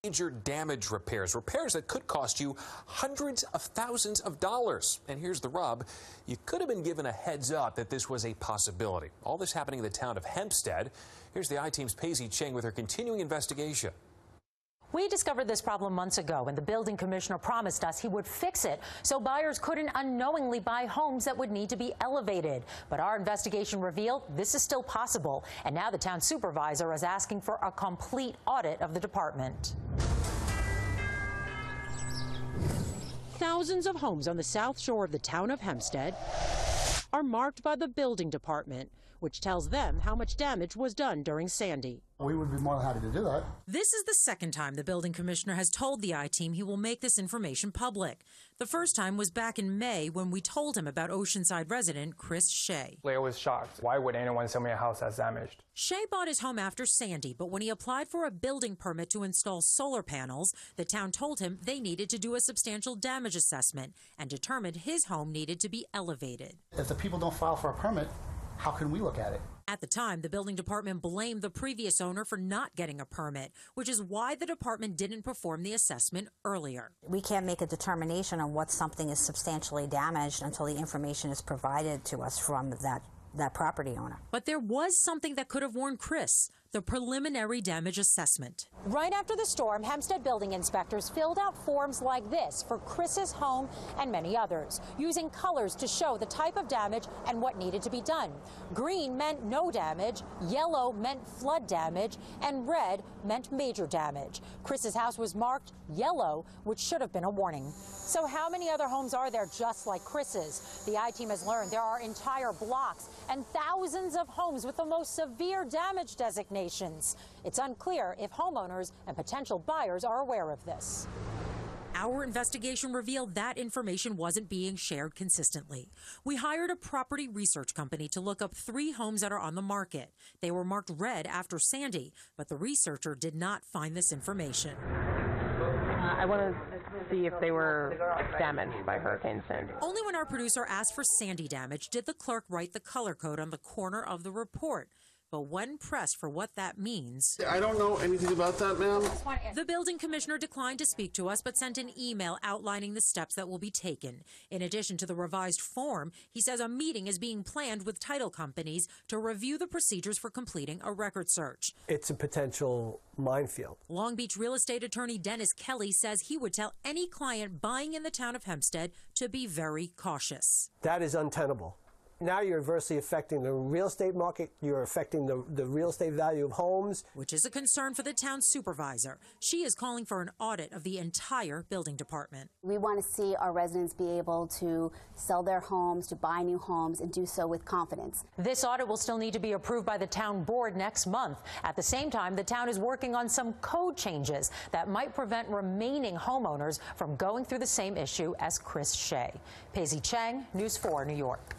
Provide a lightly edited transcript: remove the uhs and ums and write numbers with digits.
Major damage repairs that could cost you hundreds of thousands of dollars. And here's the rub. You could have been given a heads up that this was a possibility. All this happening in the town of Hempstead. Here's the I-Team's Paisley Cheng with her continuing investigation. We discovered this problem months ago, and the building commissioner promised us he would fix it so buyers couldn't unknowingly buy homes that would need to be elevated. But our investigation revealed this is still possible, and now the town supervisor is asking for a complete audit of the department. Thousands of homes on the south shore of the town of Hempstead are marked by the building department, which tells them how much damage was done during Sandy. We would be more than happy to do that. This is the second time the building commissioner has told the I-Team he will make this information public. The first time was back in May when we told him about Oceanside resident Chris Shea. I was shocked. Why would anyone sell me a house that's damaged? Shea bought his home after Sandy, but when he applied for a building permit to install solar panels, the town told him they needed to do a substantial damage assessment and determined his home needed to be elevated. If the people don't file for a permit, how can we look at it? At the time, the building department blamed the previous owner for not getting a permit, which is why the department didn't perform the assessment earlier. We can't make a determination on what something is substantially damaged until the information is provided to us from that property owner. But there was something that could have warned Chris, the preliminary damage assessment. Right after the storm, Hempstead building inspectors filled out forms like this for Chris's home and many others, using colors to show the type of damage and what needed to be done. Green meant no damage, yellow meant flood damage, and red meant major damage. Chris's house was marked yellow, which should have been a warning. So how many other homes are there just like Chris's? The I-Team has learned there are entire blocks and thousands of homes with the most severe damage designations. It's unclear if homeowners and potential buyers are aware of this. Our investigation revealed that information wasn't being shared consistently. We hired a property research company to look up 3 homes that are on the market. They were marked red after Sandy, but the researcher did not find this information. I want to see if they were damaged by Hurricane Sandy. Only when our producer asked for Sandy damage did the clerk write the color code on the corner of the report. But when pressed for what that means, I don't know anything about that, ma'am. The building commissioner declined to speak to us, but sent an email outlining the steps that will be taken. In addition to the revised form, he says a meeting is being planned with title companies to review the procedures for completing a record search. It's a potential minefield. Long Beach real estate attorney Dennis Kelly says he would tell any client buying in the town of Hempstead to be very cautious. That is untenable. Now you're adversely affecting the real estate market. You're affecting the real estate value of homes. Which is a concern for the town supervisor. She is calling for an audit of the entire building department. We want to see our residents be able to sell their homes, to buy new homes, and do so with confidence. This audit will still need to be approved by the town board next month. At the same time, the town is working on some code changes that might prevent remaining homeowners from going through the same issue as Chris Shea. Paisley Cheng, News 4, New York.